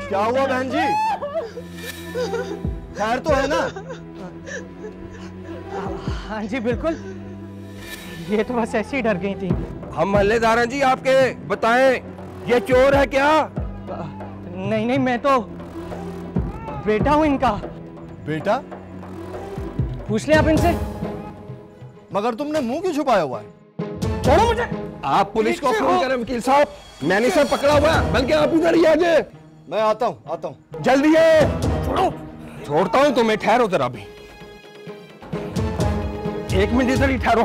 क्या हुआ बहन जी? खैर तो है ना? हाँ जी बिल्कुल, ये तो बस ऐसे ही डर गई थी। हम मोहल्लेदार हैं जी आपके, बताएं ये चोर है क्या? नहीं नहीं, मैं तो बेटा हूँ इनका। बेटा? पूछ ले आप इनसे। मगर तुमने मुंह क्यों छुपाया हुआ है? छोड़ो मुझे। आप पुलिस को फोन करें वकील साहब, मैंने सब पकड़ा हुआ है, बल्कि आप इधर ही आ जाए। मैं आता हूँ जल्दी है। छोड़ो। छोड़ता हूँ तुम्हें, ठहरो जरा भी, 1 मिनट इधर ही ठहरो।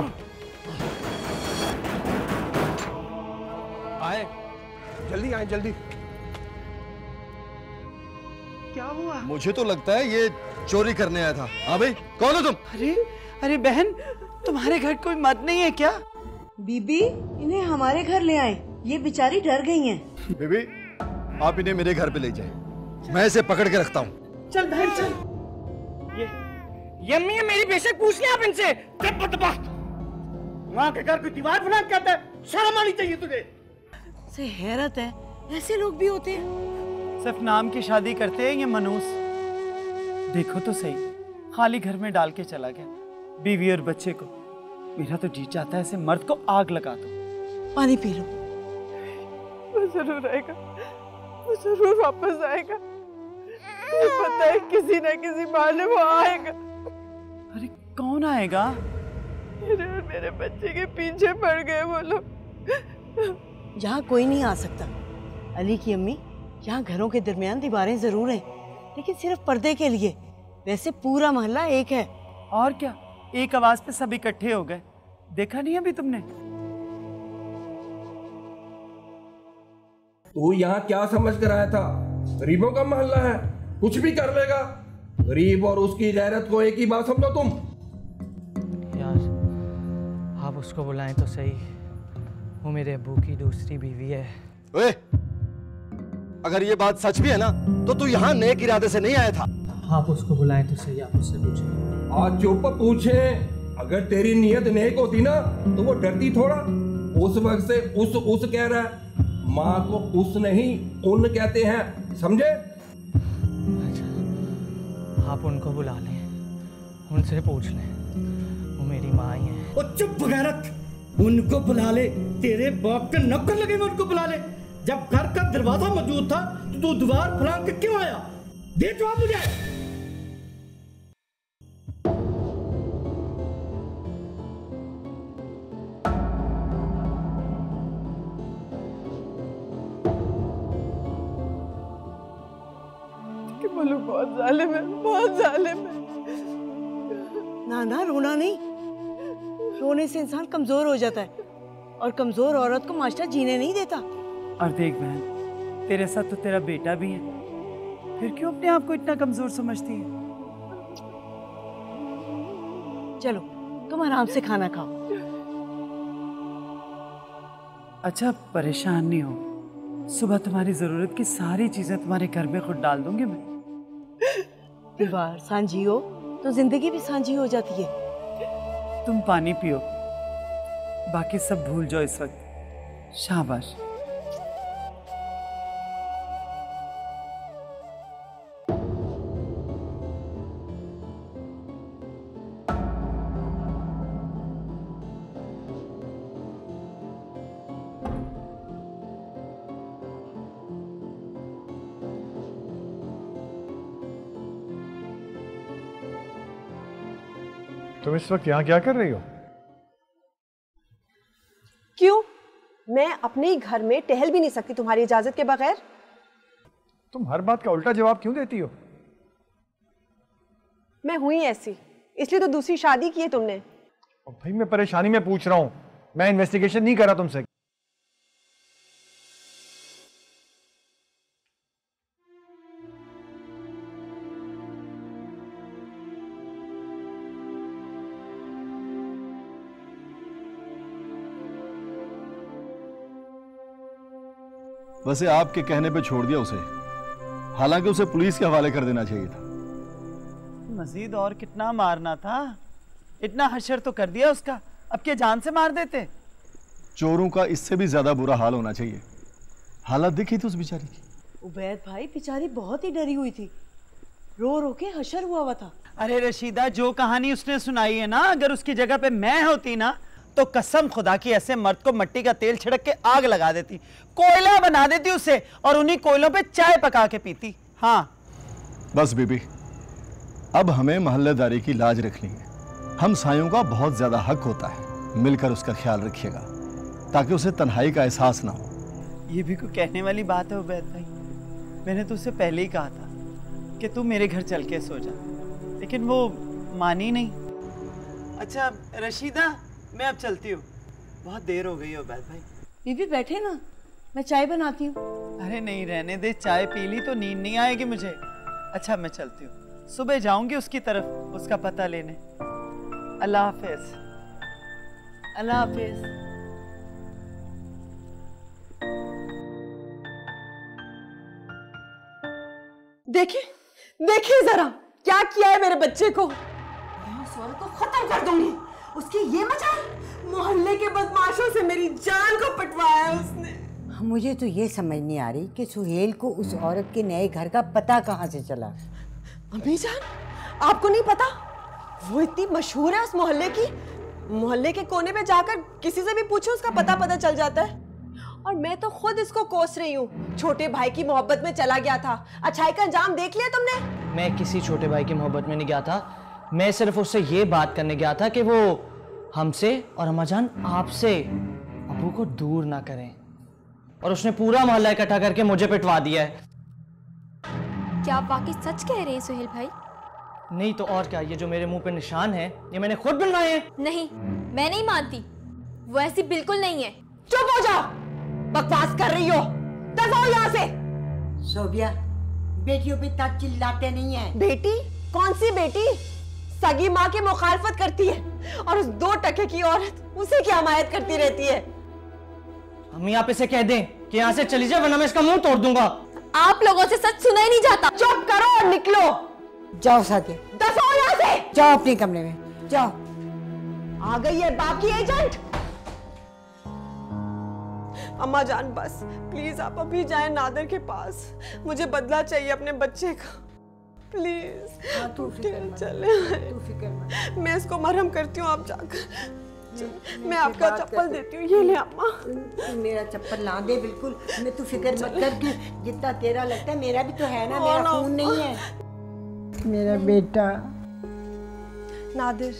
आए, जल्दी आए, जल्दी। क्या हुआ? मुझे तो लगता है ये चोरी करने आया था। हाँ भाई, कौन हो तुम? अरे बहन, तुम्हारे घर कोई मर्द नहीं है क्या? बीबी, इन्हें हमारे घर ले आए, ये बेचारी डर गई हैं। बीबी, आप इन्हें मेरे घर पे ले जाएं, मैं इसे पकड़ के रखता हूँ। चल बहन चल। ये अम्मी है मेरी, बेशक पूछ लिया आप इनसे। वहाँ के घर की दीवार बना के कहता है, शर्म आनी चाहिए तुझे। से हैरत है, ऐसे लोग भी होते हैं। सिर्फ नाम की शादी करते हैं ये मनूस। देखो तो सही, खाली घर में डाल के चला गया बीवी और बच्चे को। मेरा तो जी चाहता है ऐसे मर्द को आग लगा दो। पानी पी लो। वो जरूर आएगा, वो जरूर वापस आएगा। मुझे पता है किसी न किसी बहाने वो आएगा। अरे कौन आएगा? मेरे और मेरे बच्चे के पीछे पड़ गए वो लोग। यहाँ कोई नहीं आ सकता। अली की अम्मी, यहाँ घरों के दरमियान दीवारें जरूर हैं, लेकिन सिर्फ पर्दे के लिए। वैसे पूरा मोहल्ला एक है। और क्या, एक आवाज पे सब इकट्ठे हो गए। देखा नहीं अभी तुमने? तू यहाँ क्या समझ कर आया था? गरीबों का मोहल्ला है, कुछ भी कर लेगा। गरीब और उसकी गैरत को एक ही बात समझो तुम। यार आप उसको बुलाएं तो सही, वो मेरे अब्बू की दूसरी बीवी है। ओए, अगर ये बात सच भी है ना, तो तू यहाँ नेक इरादे से नहीं आया था। आप उसको बुलाएं तो सही, आप उससे पूछें। आज चुप पूछे, अगर तेरी नीयत नेक होती ना तो वो डरती थोड़ा। उस वक्त से उस कह रहा है, माँ को उस नहीं उन कहते हैं, समझे? अच्छा, आप उनको बुला लें, उनसे पूछ लें, वो मेरी माँ ही है। ओ चुप बगैरत, उनको बुला ले। तेरे बाप के नौकर लगे में उनको बुला ले। जब घर का दरवाजा मौजूद था तो तू दीवार फलांग के क्यों आया? दे जवाब मुझे। मलूक बहुत जालिम है, बहुत जालिम है। ना ना, रोना नहीं। रोने से इंसान कमजोर हो जाता है, और कमजोर औरत को मास्टर जीने नहीं देता। और देख बहन, तेरे साथ तो तेरा बेटा भी है, फिर क्यों अपने आप को इतना कमजोर समझती है? चलो तुम आराम से खाना खाओ। अच्छा परेशान नहीं हो, सुबह तुम्हारी जरूरत की सारी चीजें तुम्हारे घर में खुद डाल दूंगी मैं। दीवार सांझी हो तो जिंदगी भी सांझी हो जाती है। तुम पानी पियो, बाकी सब भूल जाओ इस वक्त। शाबाश। तुम इस वक्त यहाँ क्या कर रही हो? क्यों? मैं अपने ही घर में टहल भी नहीं सकती तुम्हारी इजाजत के बगैर? तुम हर बात का उल्टा जवाब क्यों देती हो? मैं हुई ऐसी, इसलिए तो दूसरी शादी की है तुमने। भाई मैं परेशानी में पूछ रहा हूं, मैं इन्वेस्टिगेशन नहीं कर रहा तुमसे। वैसे आपके कहने पे छोड़ दिया उसे, हालांकि उसे पुलिस के हवाले कर देना चाहिए था। मजीद और कितना मारना था? इतना हशर तो कर दिया उसका, अब क्या जान से मार देते? चोरों का इससे भी ज्यादा बुरा हाल होना चाहिए। हालत देखी थी उस बेचारी की। उबैद भाई, बेचारी बहुत ही डरी हुई थी, रो रो के हशर हुआ था। अरे रशीदा, जो कहानी उसने सुनाई है ना, अगर उसकी जगह पे मैं होती ना तो कसम खुदा की ऐसे मर्द को मट्टी का तेल छिड़क के आग लगा देती, कोयला बना देती उसे, और उन्हीं कोयलों पे चाय पका के पीती। हाँ बस बीबी, अब हमें मोहल्लेदारी की लाज रखनी है। हम सायों का बहुत ज्यादा हक होता है, मिलकर उसका ख्याल रखिएगा ताकि उसे तन्हाई का एहसास ना हो। ये भी कोई कहने वाली बात है उबैद भाई? मैंने तो उससे पहले ही कहा था कि तू मेरे घर चल के सो जा, लेकिन वो मानी नहीं। अच्छा रशीदा, मैं अब चलती हूँ, बहुत देर हो गई है उबैद भाई। बीबी बैठे ना, मैं चाय बनाती हूँ। अरे नहीं, रहने दे, चाय पी ली तो नींद नहीं आएगी मुझे। अच्छा मैं चलती हूँ, सुबह जाऊंगी उसकी तरफ, उसका पता लेने। अल्लाह हाफिज। अल्लाह हाफिज। देखिए देखिए जरा क्या किया है मेरे बच्चे को। मैं उस औरत को खत्म कर दूंगी। उसकी ये मजाल, मोहल्ले के बदमाशों से मेरी जान को पटवाया है उसने। मुझे तो ये समझ नहीं आ रही कि सुहेल को उस औरत के नए घर का पता कहाँ से चला। अम्मी जान, आपको नहीं पता? वो इतनी मशहूर है उस मोहल्ले की, मोहल्ले के कोने पे जाकर किसी से भी पूछो उसका पता चल जाता है। और मैं तो खुद इसको कोस रही हूँ, छोटे भाई की मोहब्बत में चला गया था, अच्छाई का अंजाम देख लिया तुमने? मैं किसी छोटे भाई की मोहब्बत में नहीं गया था, मैं सिर्फ उससे ये बात करने गया था कि वो हमसे और अम्माजान आपसे अबू को दूर ना करें, और उसने पूरा मोहल्ला इकट्ठा करके मुझे पिटवा दिया है। क्या आप वाकई सच कह रहे हैं सुहेल भाई? नहीं तो और क्या, ये जो मेरे मुंह पे निशान है ये मैंने खुद बनवाए हैं। नहीं, मैं नहीं मानती, वो ऐसी बिल्कुल नहीं है। चुप हो जाओ, बकवास कर रही हो, दफा हो यहाँ से। सोबिया, बेटियों पे तक चिल्लाते नहीं है। बेटी? कौन सी बेटी? सगी माँ की मुखालफत करती है और उस 2 टके की औरत उसी की हमायत करती रहती है। अम्मी आप इसे कह दें कि यहाँ से चली जाए, वरना मैं इसका मुंह तोड़ दूंगा। आप लोगों से सच सुना ही नहीं जाता। चुप करो और निकलो। जाओ साथी, दफा हो यहाँ से। जाओ अपने कमरे में जाओ। आ गई है बाकी एजेंट। अम्मा जान बस प्लीज आप अभी जाएं नादिर के पास, मुझे बदला चाहिए अपने बच्चे का, प्लीज। तू चले, मैं इसको मरहम करती हूँ, आप जाकर। मैं आपका चप्पल देती हूँ, ये ले अम्मा। मेरा चप्पल ना दे बिल्कुल, मैं तू फिक्र मत कर, तू जितना तेरा लगता है मेरा भी तो है ना, मेरा खून नहीं है। मेरा बेटा नादिर,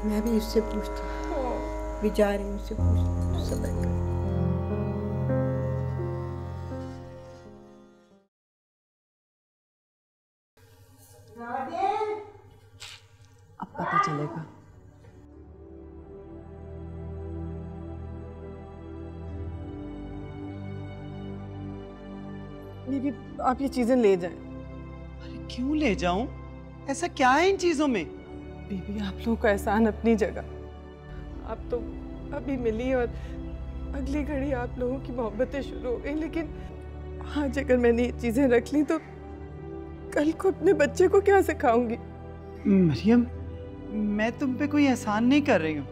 मैं भी उससे पूछती हूँ, बेचारी उससे पूछती हूँ, सब्र कर। अब पता चलेगा। बीबी आप ये चीजें ले जाएं। अरे क्यों ले जाऊं? ऐसा क्या है इन चीजों में? बीबी आप लोगों का एहसान अपनी जगह, आप तो अभी मिली और अगली घड़ी आप लोगों की मोहब्बतें शुरू हो गई, लेकिन आज अगर मैंने ये चीजें रख ली तो कल को अपने बच्चे को क्या सिखाऊंगी? मरियम, मैं तुम पे कोई एहसान नहीं कर रही हूँ,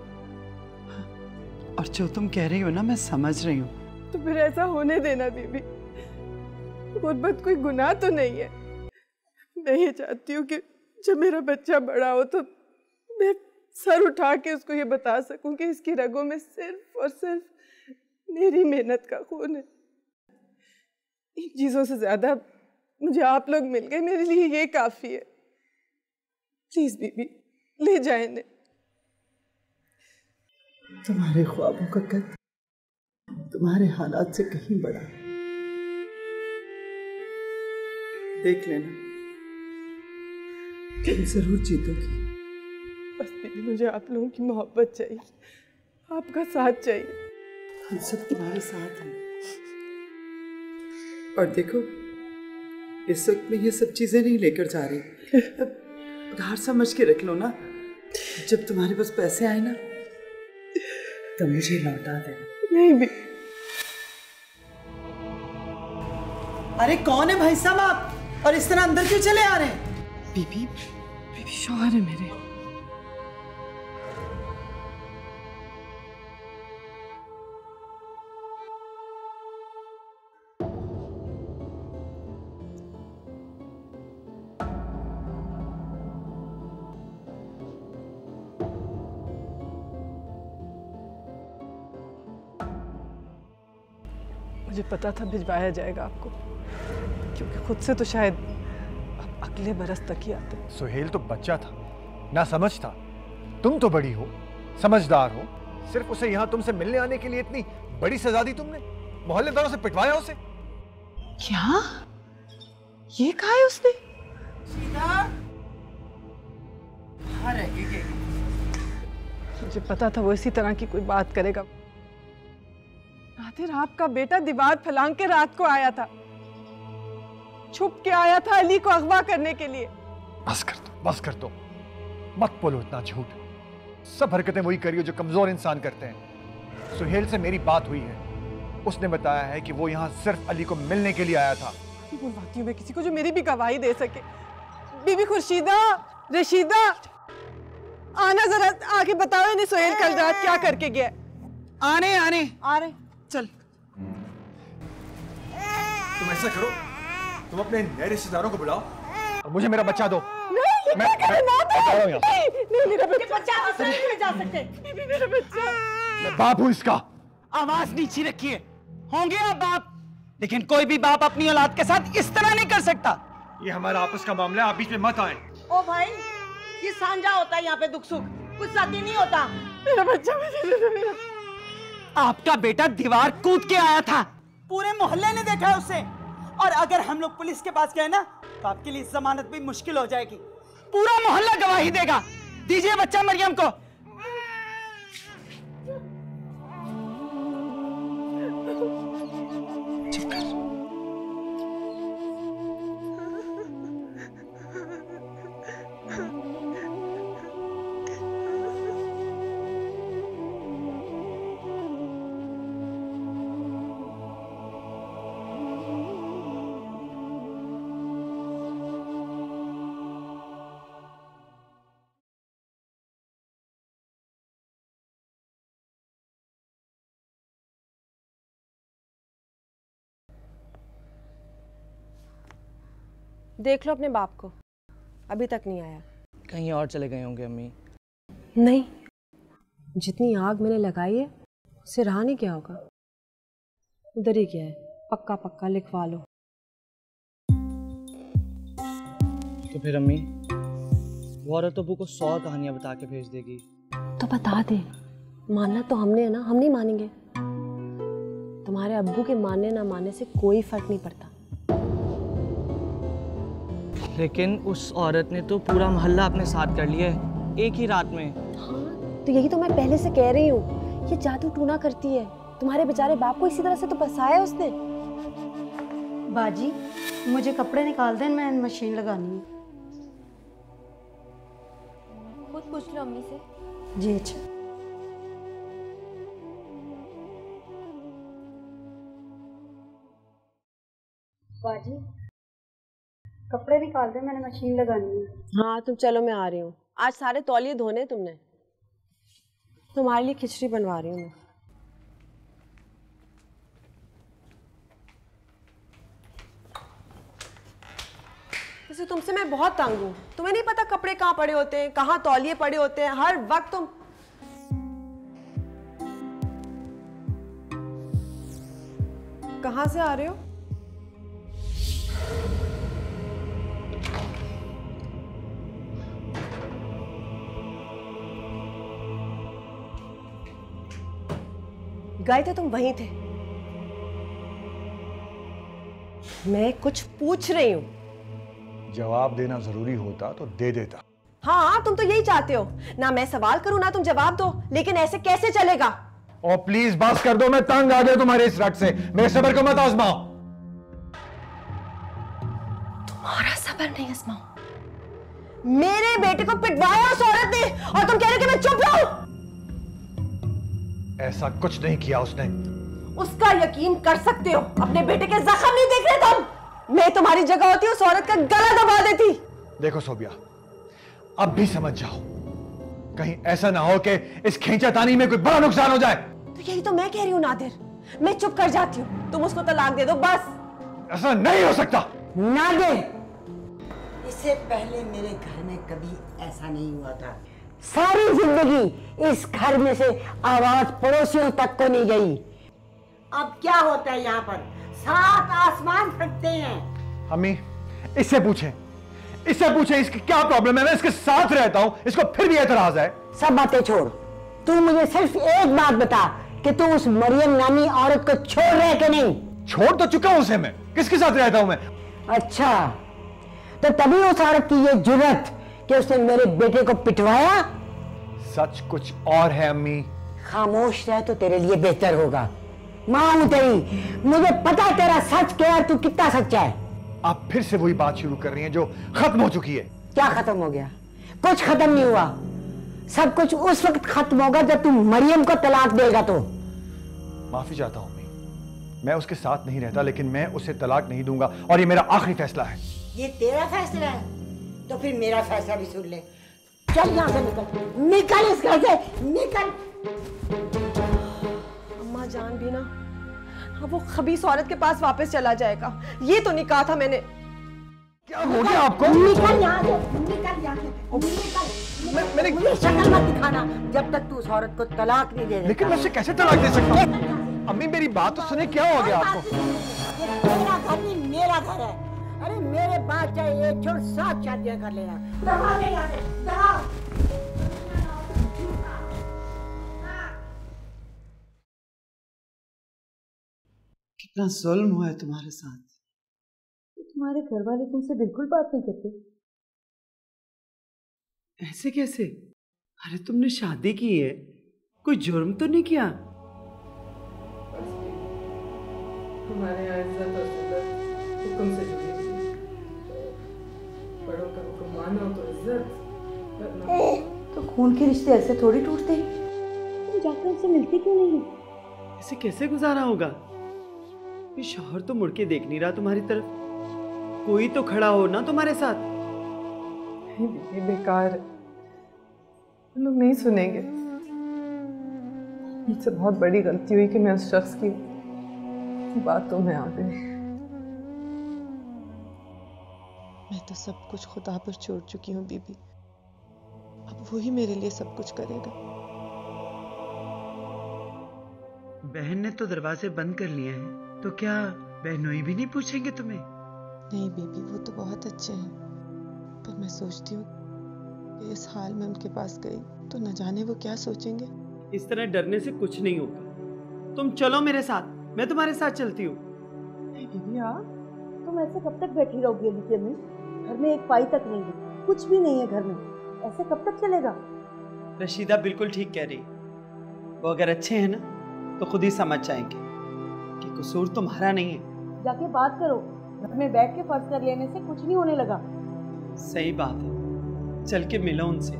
और जो तुम कह रही हो ना मैं समझ रही हूँ। तो फिर ऐसा होने देना बीबी, गुर्बत कोई गुनाह तो नहीं है। मैं ये चाहती हूँ कि जब मेरा बच्चा बड़ा हो तो मैं सर उठा के उसको ये बता सकूं कि इसकी रगों में सिर्फ और सिर्फ मेरी मेहनत का खून है। इन चीजों से ज्यादा मुझे आप लोग मिल गए, मेरे लिए ये काफी है। प्लीज बीबी ले जाए इन्हें। तुम्हारे ख्वाबों का कद तुम्हारे हालात से कहीं बड़ा है। देख लेना, तुम जरूर जीतोगी। बस दीदी मुझे आप लोगों की मोहब्बत चाहिए, आपका साथ चाहिए। हम सब तुम्हारे साथ हैं। और देखो, इस वक्त में ये सब चीजें नहीं लेकर जा रही, उधार समझ के रख लो ना। जब तुम्हारे पास पैसे आए ना तो मुझे लौटा देना। नहीं भी। अरे कौन है भाई साहब आप, और इस तरह अंदर क्यों चले आ रहे हैं? बीबी शौहर है मेरे। मुझे पता था भिजवाया जाएगा आपको, क्योंकि खुद से तो शायद आप अगले बरस तक ही आते। सुहेल तो बच्चा था, ना समझ था। तुम तो बड़ी हो, समझदार हो। सिर्फ उसे यहाँ तुमसे मिलने आने के लिए इतनी बड़ी सजा दी तुमने, मोहल्लेदारों से पिटवाया उसे। क्या ये कहा है उसने? मुझे पता था वो इसी तरह की कोई बात करेगा। आखिर आपका बेटा दीवार फलांग के रात को आया था, छुप के आया था अली को अगवा करने के लिए। बस कर दो, मत बोलो इतना झूठ। सब हरकतें वही करियो जो कमजोर इंसान करते हैं। सुहेल से मेरी बात हुई है, उसने बताया है कि वो यहाँ सिर्फ अली को मिलने के लिए आया था। बुलवाती हूँ मैं किसी को जो मेरी भी गवाही दे सके। बीबी खुर्शीदा, रशीदा, आना जरा, आके बताओ इन्हें सुहेल कल रात क्या करके गया। आने आ रहे चल। तुम ऐसा करो, तुम अपने नए रिश्तेदारों को बुलाओ और मुझे मेरा बच्चा दो। नहीं, मैं मेरा बच्चा नहीं जा सकते। मेरा बच्चा। मैं बाप हूँ इसका। आवाज नीची रखिए। होंगे आप बाप, लेकिन कोई भी बाप अपनी औलाद के साथ इस तरह नहीं कर सकता। ये हमारा आपस का मामला है, आप बीच में मत आए। ओ भाई, ये सांझा होता है यहाँ पे दुख सुख, कुछ साथी नहीं होता। मेरा बच्चा मेरा। आपका बेटा दीवार कूद के आया था, पूरे मोहल्ले ने देखा है उसे। और अगर हम लोग पुलिस के पास गए ना तो आपके लिए जमानत भी मुश्किल हो जाएगी। पूरा मोहल्ला गवाही देगा। दीजिए बच्चा मरियम को। देख लो अपने बाप को, अभी तक नहीं आया। कहीं और चले गए होंगे अम्मी। नहीं, जितनी आग मैंने लगाई है उससे रहा नहीं क्या होगा। उधर ही क्या है, पक्का पक्का लिखवा लो। तो फिर अम्मी वो औरत अब्बू को 100 कहानियां बता के भेज देगी। तो बता दे, मानना तो हमने है ना, हम नहीं मानेंगे। तुम्हारे अब्बू के मानने ना मानने से कोई फर्क नहीं पड़ता। लेकिन उस औरत ने तो पूरा मोहल्ला अपने साथ कर लिया है एक ही रात में। हाँ, तो यही तो मैं पहले से कह रही हूँ, ये जादू टूना करती है। तुम्हारे बेचारे बाप को इसी तरह से तो फंसाया उसने। बाजी, मुझे कपड़े निकाल दें, मैं मशीन लगानी है। खुद पूछ लो अम्मी से। जी अच्छा। बाजी, कपड़े निकाल दे, मैंने मशीन लगानी है। हाँ तुम चलो, मैं आ रही हूँ। आज सारे तौलिए धोने तुमने। तुम्हारे लिए खिचड़ी बनवा रही हूँ मैं। वैसे तुमसे मैं बहुत तंग हूँ। तुम्हें नहीं पता कपड़े कहाँ पड़े होते हैं, कहाँ तौलिए पड़े होते हैं। हर वक्त तुम कहाँ से आ रहे हो? गए थे तुम वहीं थे। मैं कुछ पूछ रही हूँ। जवाब देना जरूरी होता तो दे देता। हाँ, तुम तो यही चाहते हो ना, मैं सवाल करूं ना तुम जवाब दो, लेकिन ऐसे कैसे चलेगा? और प्लीज बस कर दो, मैं तंग आ गया तुम्हारे इस रट से। मेरे सब्र को मत आजमाओ। तुम्हारा सब्र नहीं आजमाओ? मेरे बेटे को पिटवाया उस औरत ने और तुम कह रहे हो कि मैं चुप रहूं? ऐसा कुछ नहीं किया उसने। उसका यकीन कर सकते हो, अपने बेटे के जख्म नहीं देख रहे तुम? मैं तुम्हारी जगह होती उस औरत का गला दबा देती। देखो सोबिया, अब भी समझ जाओ, कहीं ऐसा ना हो कि इस खींचातानी में कोई बड़ा नुकसान हो जाए। तो यही तो मैं कह रही हूँ नादिर, मैं चुप कर जाती हूँ, तुम उसको तलाक दे दो बस। ऐसा नहीं हो सकता। नादिर, इससे पहले मेरे घर में कभी ऐसा नहीं हुआ था। सारी जिंदगी इस घर में से आवाज पड़ोसियों तक को नहीं गई। अब क्या होता है यहाँ पर? 7 आसमान फटते हैं। अम्मी, इससे पूछें इसकी क्या प्रॉब्लम है। मैं इसके साथ रहता हूँ, इसको फिर भी एतराज है। सब बातें छोड़, तू मुझे सिर्फ एक बात बता कि तू उस मरियम नामी औरत को छोड़ रहे कि नहीं? छोड़ तो चुका हूं उसे मैं। किसके साथ रहता हूं मैं? अच्छा, तो तभी उस औरत की ये जुर्रत कि उसने मेरे बेटे को पिटवाया? सच कुछ और है अम्मी। खामोश रह तो तेरे लिए बेहतर होगा। मां हूं तेरी, मुझे पता है तेरा सच क्या है, तू कितना सच्चा है। आप फिर से वही बात शुरू कर रही हैं जो खत्म हो चुकी है। क्या खत्म हो गया? कुछ खत्म नहीं हुआ। सब कुछ उस वक्त खत्म होगा जब तू मरियम को तलाक देगा। तो माफी चाहता हूं अम्मी, मैं उसके साथ नहीं रहता, लेकिन मैं उसे तलाक नहीं दूंगा और ये मेरा आखिरी फैसला है। ये तेरा फैसला है तो फिर मेरा फैसला भी सुन ले। चल यहाँ से निकल, निकल इस घर से, निकल। अम्मा जान भी ना, अब वो खबीस औरत के पास वापस चला जाएगा, ये तो नहीं कहा था मैंने। क्या हो गया आपको? निकल यहाँ से, निकल यहाँ से, निकल। मैंने मुझे शक्ल मत दिखाना जब तक तू उस औरत को तलाक नहीं दे देता। लेकिन मैं उसे कैसे तलाक दे सकता हूँ? अम्मी मेरी बात तो सुने, क्या हो गया आपको? ये तेरा घर नहीं मेरा घर है। अरे मेरे बात चाहे एक छोड़ 7 शादियां कर लेना। दबा ले यहाँ से, दबा। कितना जुल्म हुआ है तुम्हारे साथ। तुम्हारे घर वाले तुमसे बिल्कुल बात नहीं करते। ऐसे कैसे? अरे तुमने शादी की है, कोई जुर्म तो नहीं किया। हमारे यहाँ इज्जत और जिल्लत हुक्म से जुड़ी हुई है। बड़ों का हुक्म मानो तो इज्जत, तो खून के रिश्ते ऐसे थोड़ी टूटते हैं। तुम जाकर उनसे मिलती क्यों नहीं? ऐसे कैसे गुजारा होगा? ये शौहर तो मुड़ के देख नहीं रहा तुम्हारी तरफ, कोई तो खड़ा हो ना तुम्हारे साथ। ये बेकार है, लोग नहीं सुनेंगे। मुझसे बहुत बड़ी गलती हुई कि मैं उस शख्स की बातों में आ गई। मैं तो सब कुछ खुदा पर छोड़ चुकी हूँ बीबी, अब वही मेरे लिए सब कुछ करेगा। बहन ने तो दरवाजे बंद कर लिए हैं, तो क्या बहनोई भी नहीं पूछेंगे तुम्हें? नहीं बीबी, वो तो बहुत अच्छे हैं, पर मैं सोचती हूँ कि इस हाल में उनके पास गई तो न जाने वो क्या सोचेंगे। इस तरह डरने से कुछ नहीं होगा, तुम चलो मेरे साथ, मैं तुम्हारे साथ चलती हूँ। तुम ऐसे कब तक बैठी रहोगी अली की अम्मी? घर में एक पाई तक नहीं है, कुछ भी नहीं है घर में, ऐसे कब तक चलेगा? रशीदा बिल्कुल ठीक कह रही, वो अगर अच्छे हैं ना तो खुद ही समझ जाएंगे कि कसूर तुम्हारा नहीं है। जाके बात करो, घर में बैठ के फर्ज कर लेने से कुछ नहीं होने लगा। सही बात है, चल के मिलो उनसे।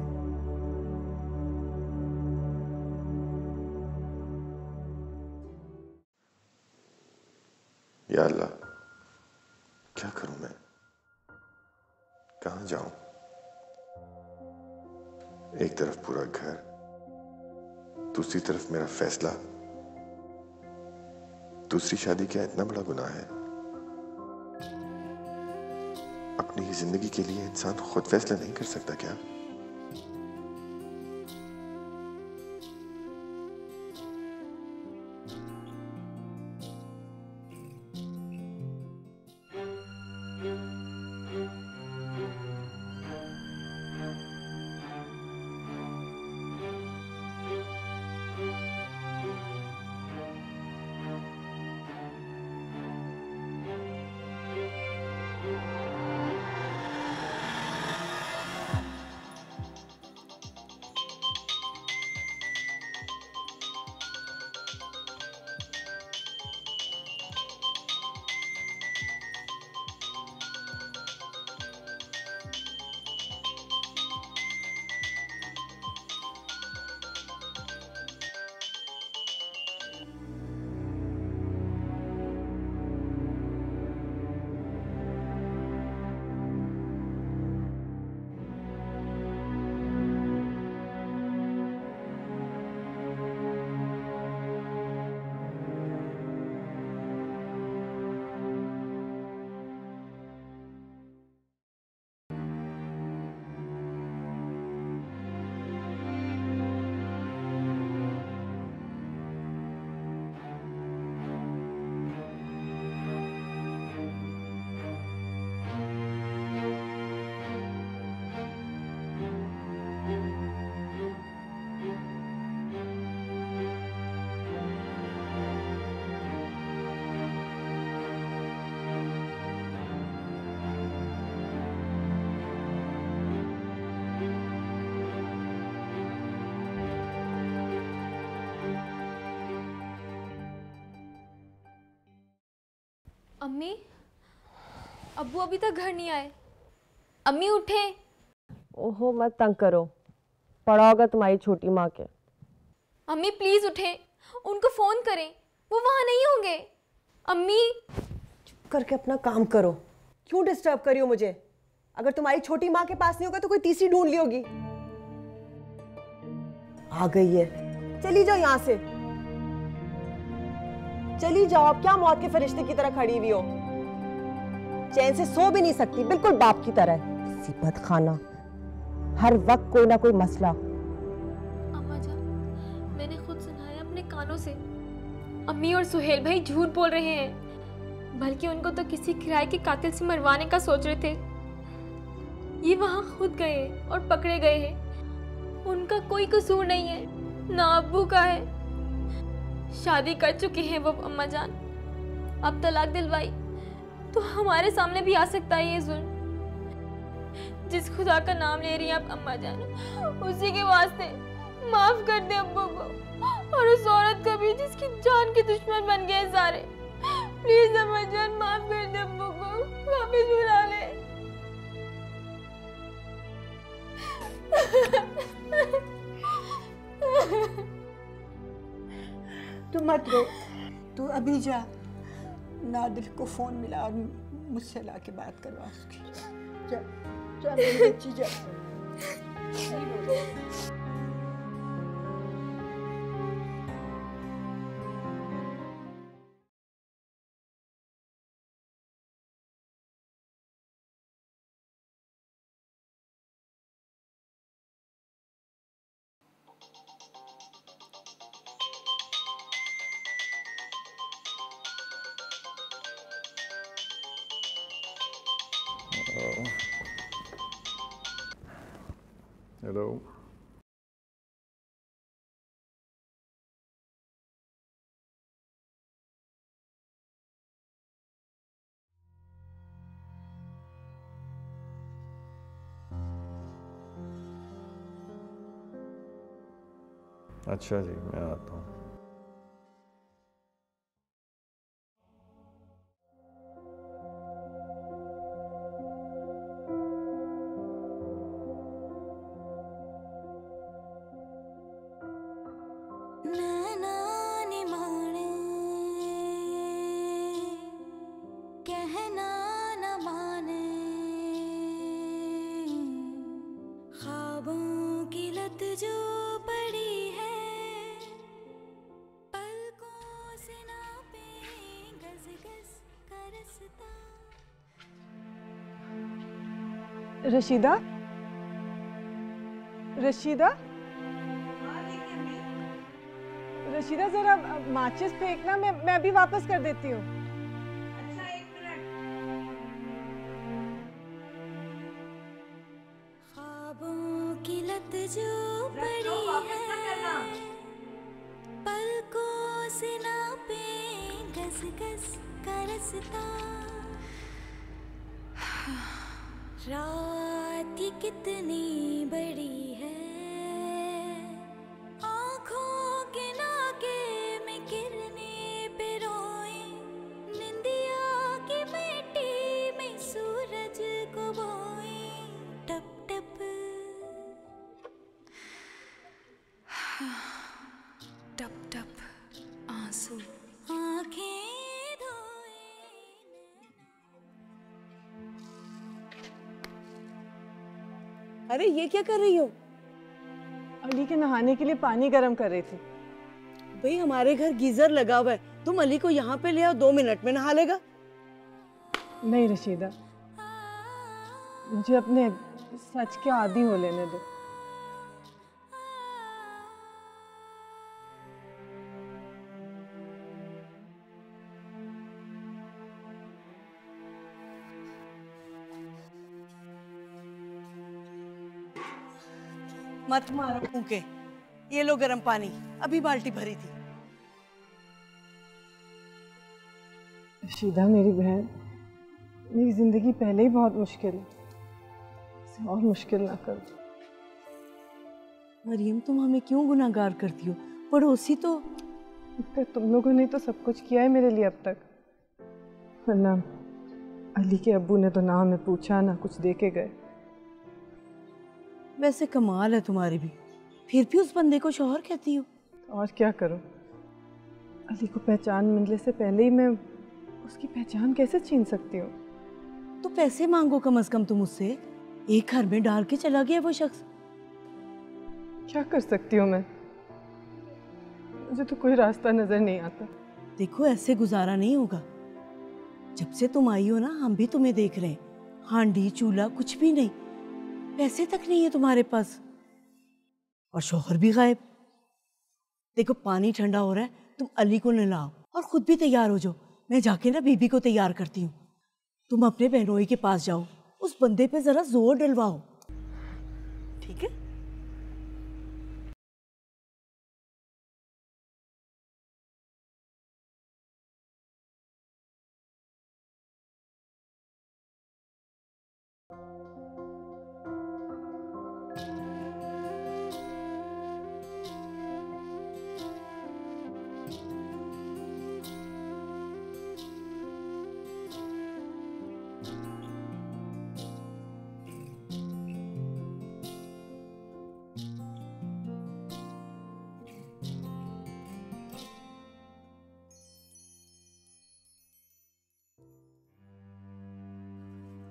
या अल्लाह, क्या करूं मैं? कहां जाऊं? एक तरफ पूरा घर, दूसरी तरफ मेरा फैसला। दूसरी शादी क्या इतना बड़ा गुनाह है? अपनी ही जिंदगी के लिए इंसान खुद फैसला नहीं कर सकता क्या? अम्मी, अब्बू अभी तक घर नहीं आए। अम्मी उठे। ओहो मत तंग करो, पड़ा होगा तुम्हारी छोटी माँ के। अम्मी प्लीज उठे, उनको फोन करें, वो वहां नहीं होंगे। अम्मी चुप करके अपना काम करो, क्यों डिस्टर्ब करी हो मुझे? अगर तुम्हारी छोटी माँ के पास नहीं होगा तो कोई तीसरी ढूंढ ली होगी। आ गई है, चली जाओ यहाँ से, चली जाओ। अब क्या मौत के फरिश्ते की तरह खड़ी हुई हो? चैन से सो भी नहीं सकती, बिल्कुल बाप की तरह। सिपत खाना, हर वक्त कोई ना कोई मसला। अम्मा जान, मैंने खुद सुना है अपने कानों से, अम्मी और सुहेल भाई झूठ बोल रहे हैं, बल्कि उनको तो किसी किराए के कातिल से मरवाने का सोच रहे थे। ये वहां खुद गए और पकड़े गए हैं। उनका कोई कसूर नहीं है, ना अब्बू का है। शादी कर चुके हैं वो अम्मा जान, अब तलाक दिलवाई तो हमारे सामने भी आ सकता है ये जुल्म। जिस खुदा का नाम ले रही हैं आप अम्मा जान, उसी के वास्ते माफ कर दे अब्बू को और उस औरत को भी जिसकी जान के दुश्मन बन गए सारे। प्लीज अम्मा जान माफ कर दे अब्बू को, वापस बुला ले। तू मत रो, तू अभी जा, नादिर को फोन मिला और मुझसे लाके बात करवा उसकी। जा जा मेरी बच्ची जा। हेलो। अच्छा जी, मैं आता हूँ। रशीदा, रशीदा, रशीदा जरा माचिस फेंकना, मैं अभी वापस कर देती हूँ। अच्छा, एक मिनट। ख्वाबों की लत जो पड़ी है, पलकों से नापे गस गस का रास्ता। रात की कितनी बड़ी है, आँखों के नाके में गिरने पे रोए, निंदिया की मिट्टी में सूरज को बोए, टप टप टप टप आंसू आँखें। अरे ये क्या कर रही हो? अली के नहाने के लिए पानी गर्म कर रही थी। भाई हमारे घर गीजर लगा हुआ है, तुम अली को यहाँ पे ले आओ, 2 मिनट में नहा लेगा। नहीं रशीदा, मुझे अपने सच के आदी हो लेने दो। मत मारो फूंके, ये लो गर्म पानी, अभी बाल्टी भरी थी। रशीदा मेरी बहन, मेरी जिंदगी पहले ही बहुत मुश्किल है, इसे और मुश्किल ना करो। मरियम तुम हमें क्यों गुनाहगार करती हो? पड़ोसी तो तुम लोगों ने तो सब कुछ किया है मेरे लिए अब तक। वरना अली के अब्बू ने तो ना हमें पूछा ना कुछ दे के गए। वैसे कमाल है तुम्हारी भी, फिर भी उस बंदे को शौहर कहती हो। और क्या करूं, अली को पहचान मिलने से पहले ही मैं उसकी पहचान कैसे छीन सकती हूँ। तो पैसे मांगो कम से कम तुम उससे, एक घर में डाल के चला गया वो शख्स। क्या कर सकती हूँ मैं, मुझे तो कोई रास्ता नजर नहीं आता। देखो ऐसे गुजारा नहीं होगा, जब से तुम आई हो ना हम भी तुम्हें देख रहे हैं, हांडी चूल्हा कुछ भी नहीं, पैसे तक नहीं है तुम्हारे पास और शौहर भी गायब। देखो पानी ठंडा हो रहा है, तुम अली को नहलाओ और खुद भी तैयार हो जाओ, मैं जाके ना बीबी को तैयार करती हूँ। तुम अपने बहनोई के पास जाओ, उस बंदे पे जरा जोर डलवाओ, ठीक है?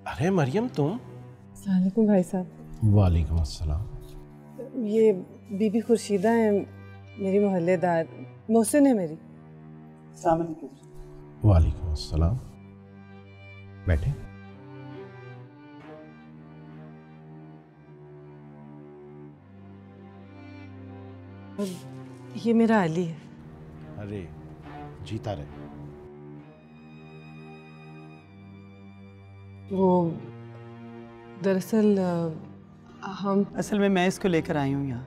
अरे मरियम तुम। अस्सलाम वालेकुम भाई साहब। वालेकुम अस्सलाम। ये बीबी खुर्शीदा है, मेरी मोहल्लेदार, मोहसिन है मेरी। अस्सलाम वालेकुम। वालेकुम अस्सलाम। बैठे। ये मेरा अली है। अरे जीता रहे। वो दरअसल हम असल में मैं इसको लेकर आई हूँ यहाँ।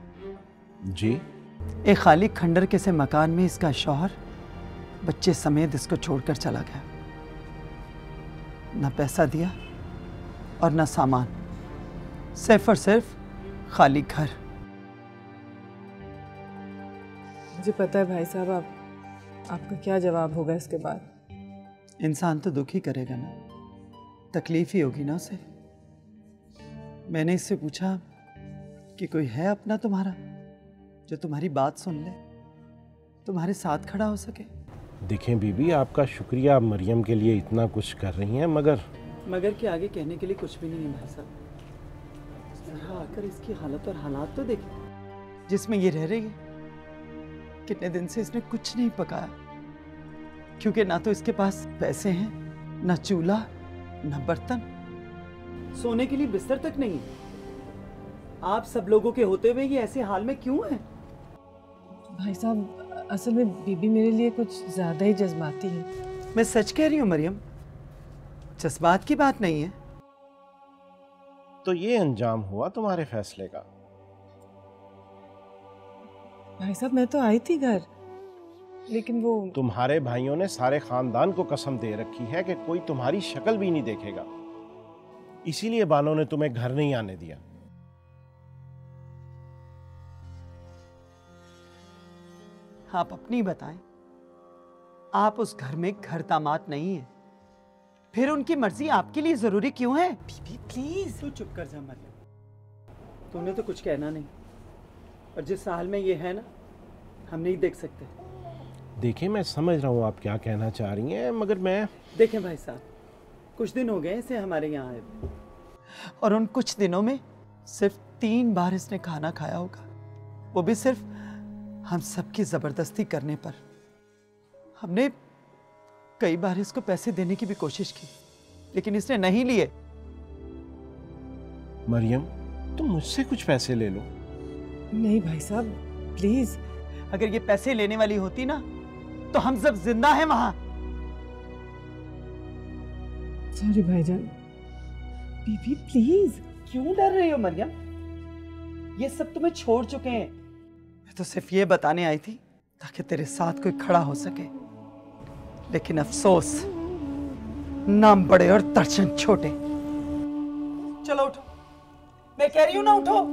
जी? एक खाली खंडर के से मकान में इसका शौहर बच्चे समेत इसको छोड़कर चला गया, ना पैसा दिया और ना सामान, सिर्फ और सिर्फ खाली घर। मुझे पता है भाई साहब, आपका क्या जवाब होगा इसके बाद। इंसान तो दुख ही करेगा ना, तकलीफ ही होगी ना उसे। मैंने इससे पूछा कि कोई है अपना तुम्हारा जो तुम्हारी बात सुन ले, तुम्हारे साथ खड़ा हो सके। देखें बीबी, आपका शुक्रिया, आप मरियम के लिए इतना कुछ कर रही हैं, मगर के आगे कहने के लिए कुछ भी नहीं है भाई साहब। जरा आकर इसकी हालत और हालात तो देखें जिसमें ये रह रही है। कितने दिन से इसने कुछ नहीं पकाया, क्योंकि ना तो इसके पास पैसे हैं, ना चूल्हा, ना बर्तन, सोने के लिए बिस्तर तक नहीं है। आप सब लोगों के होते हुए ये ऐसे हाल में क्यों है? भाई साहब असल में बीबी मेरे लिए कुछ ज्यादा ही जज्बाती है। मैं सच कह रही हूँ मरियम, जज्बात की बात नहीं है। तो ये अंजाम हुआ तुम्हारे फैसले का। भाई साहब मैं तो आई थी घर, लेकिन वो तुम्हारे भाइयों ने सारे खानदान को कसम दे रखी है कि कोई तुम्हारी शक्ल भी नहीं देखेगा, इसीलिए बानो ने तुम्हें घर नहीं आने दिया। आप अपनी बताएं, आप उस घर में घर दामाद नहीं है, फिर उनकी मर्जी आपके लिए जरूरी क्यों है? बीबी प्लीज। तू चुप कर जा मरियम, तूने तो कुछ कहना नहीं, और जिस हाल में ये है ना, हम नहीं देख सकते। देखें, मैं समझ रहा हूँ आप क्या कहना चाह रही हैं, मगर मैं देखें भाई साहब, कुछ दिन हो गए इसे हमारे यहाँ आए, और उन कुछ दिनों में सिर्फ 3 बार इसने खाना खाया होगा, वो भी सिर्फ हम सबकी जबरदस्ती करने पर। हमने कई बार इसको पैसे देने की भी कोशिश की, लेकिन इसने नहीं लिए। मरियम, तुम मुझसे कुछ पैसे ले लो। नहीं भाई साहब प्लीज। अगर ये पैसे लेने वाली होती ना, तो हम सब जिंदा हैं वहां। सॉरी भाईजान। बीबी प्लीज। क्यों डर रही हो मरियम? ये सब तुम्हें छोड़ चुके हैं। मैं तो सिर्फ ये बताने आई थी ताकि तेरे साथ कोई खड़ा हो सके, लेकिन अफसोस, नाम बड़े और दर्शन छोटे। चलो उठो, मैं कह रही हूं ना उठो,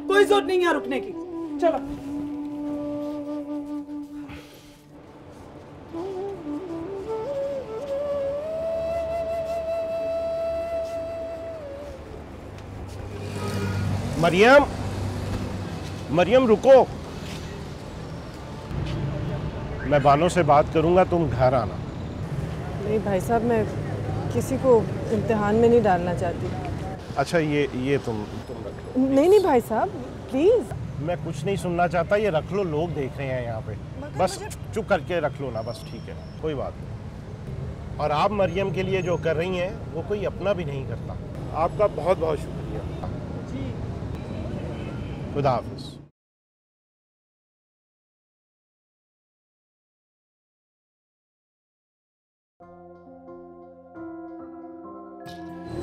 कोई जरूरत नहीं है रुकने की। चलो। मरियम, मरियम रुको, मैं बानो से बात करूंगा, तुम घर आना। नहीं भाई साहब, मैं किसी को इम्तिहान में नहीं डालना चाहती। अच्छा ये तुम रख लो। नहीं भाई साहब प्लीज। मैं कुछ नहीं सुनना चाहता, ये रख लो, लोग देख रहे हैं यहाँ पे। बस चुप करके रख लो ना, बस ठीक है, कोई बात नहीं। और आप मरियम के लिए जो कर रही हैं वो कोई अपना भी नहीं करता। आपका बहुत बहुत शुक्रिया जी। खुदा हाफिज।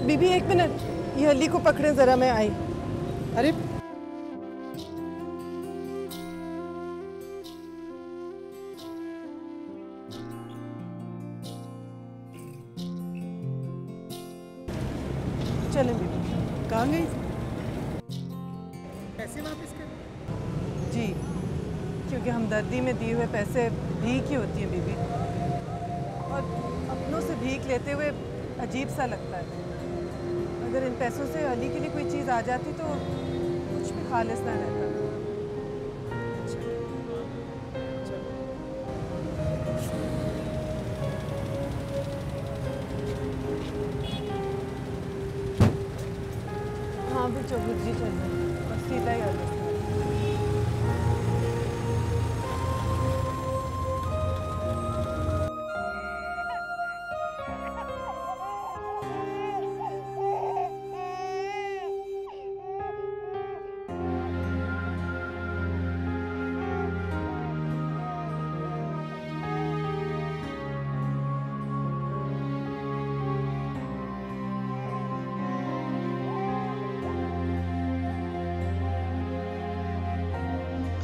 बीबी एक मिनट, ये अली को पकड़े जरा, मैं आई। अरे चले बीबी। कहाँ गई? पैसे वापस कर? जी, क्योंकि हमदर्दी में दिए हुए पैसे भीख ही होती है बीबी, और अपनों से भीख लेते हुए अजीब सा लगता है। अगर इन पैसों से अली के लिए कोई चीज़ आ जाती तो कुछ भी खालिस ना रहता। हाँ भी चौबुत जी चल रहे और सीधा ही आ गया।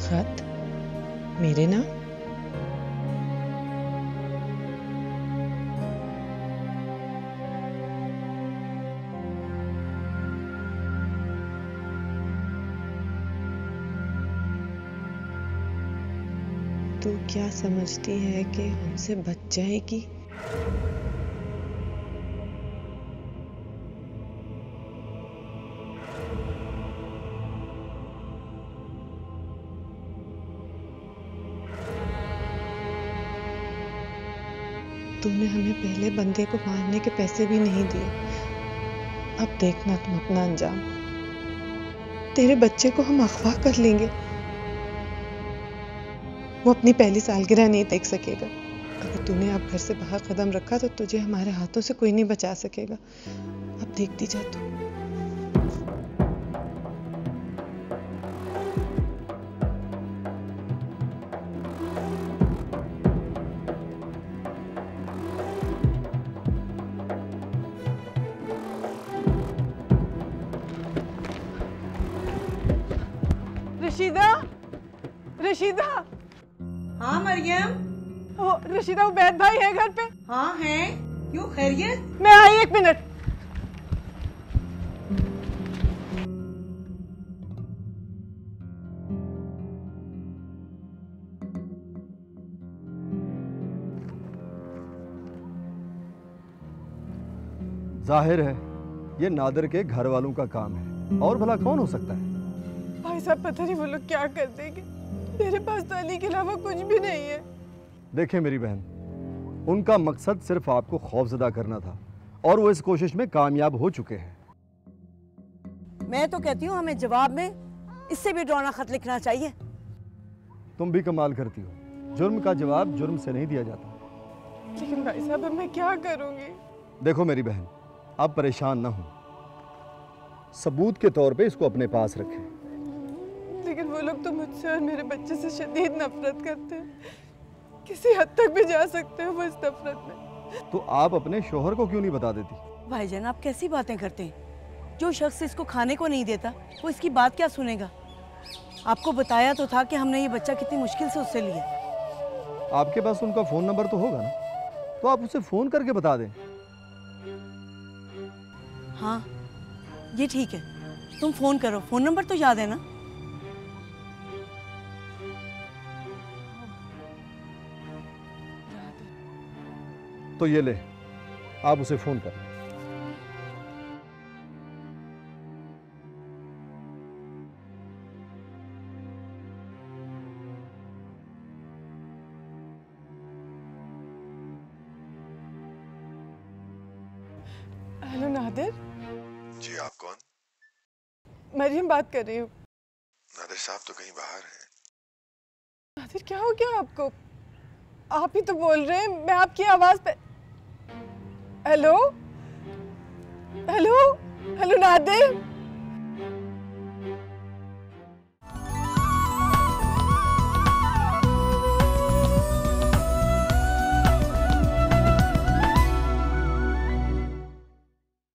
खत मेरे नाम? तू क्या समझती है कि हमसे बच जाएगी? तूने हमें पहले बंदे को मारने के पैसे भी नहीं दिए, अब देखना तुम अपना अंजाम। तेरे बच्चे को हम अगवा कर लेंगे, वो अपनी पहली सालगिरह नहीं देख सकेगा। अगर तूने अब घर से बाहर कदम रखा तो तुझे हमारे हाथों से कोई नहीं बचा सकेगा। अब देखती जा तू। रशीदा, रशीदा। हाँ मरियम। रशीदा, उबैद भाई है घर पे? हाँ है। क्यों, खैरियत? मैं आई, एक मिनट। जाहिर है ये नादिर के घर वालों का काम है, और भला कौन हो सकता है? भाई साहब पता नहीं वो लोग क्या कर देंगे, मेरे पास तो अली के अलावा कुछ भी नहीं है। देखिए मेरी बहन, उनका मकसद सिर्फ आपको खौफजदा करना था और वो इस कोशिश में कामयाब हो चुके हैं। मैं तो कहती हूँ हमें जवाब में इससे भी डरावना खत लिखना चाहिए। तुम भी कमाल करती हो, जुर्म का जवाब जुर्म से नहीं दिया जाता। लेकिन भाई साहब अब मैं क्या करूँगी? देखो मेरी बहन, आप परेशान ना हो, सबूत के तौर पे इसको अपने पास रखें। लेकिन वो लोग तो मुझसे और मेरे बच्चे से शदीद नफरत करते हैं, किसी हद तक भी जा सकते हैं वो इस नफरत में। तो आप अपने शोहर को क्यों नहीं बता देती? भाईजान आप कैसी बातें करते हैं? जो शख्स इसको खाने को नहीं देता वो इसकी बात क्या सुनेगा? आपको बताया तो था कि हमने ये बच्चा कितनी मुश्किल से उससे लिया। आपके पास उनका फोन नंबर तो होगा ना, तो आप उसे फोन करके बता दें। हाँ ये ठीक है, तुम फोन करो, फोन नंबर तो याद है ना? तो ये ले, आप उसे फोन कर। नादिर? जी आप कौन? मरियम बात कर रही हूँ। नादिर साहब तो कहीं बाहर हैं। नादिर क्या हो गया आपको? आप ही तो बोल रहे हैं, मैं आपकी आवाज पे। Hello hello hello Nadir.